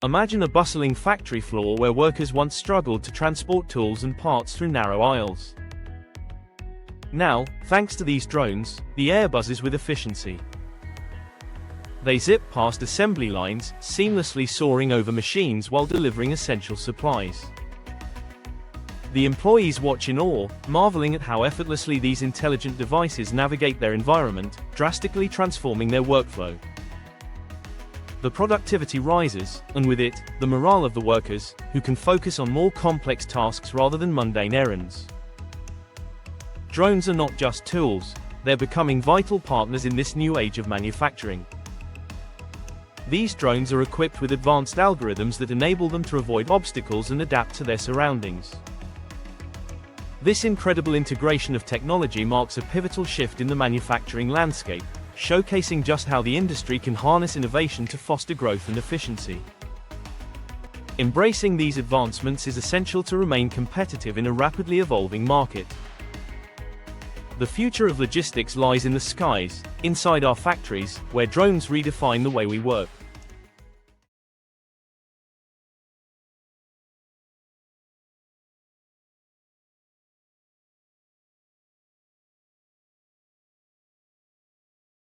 Imagine a bustling factory floor where workers once struggled to transport tools and parts through narrow aisles. Now, thanks to these drones, the air buzzes with efficiency. They zip past assembly lines, seamlessly soaring over machines while delivering essential supplies. The employees watch in awe, marveling at how effortlessly these intelligent devices navigate their environment, drastically transforming their workflow. The productivity rises, and with it, the morale of the workers, who can focus on more complex tasks rather than mundane errands. Drones are not just tools, they're becoming vital partners in this new age of manufacturing. These drones are equipped with advanced algorithms that enable them to avoid obstacles and adapt to their surroundings. This incredible integration of technology marks a pivotal shift in the manufacturing landscape, showcasing just how the industry can harness innovation to foster growth and efficiency. Embracing these advancements is essential to remain competitive in a rapidly evolving market. The future of logistics lies in the skies, inside our factories, where drones redefine the way we work.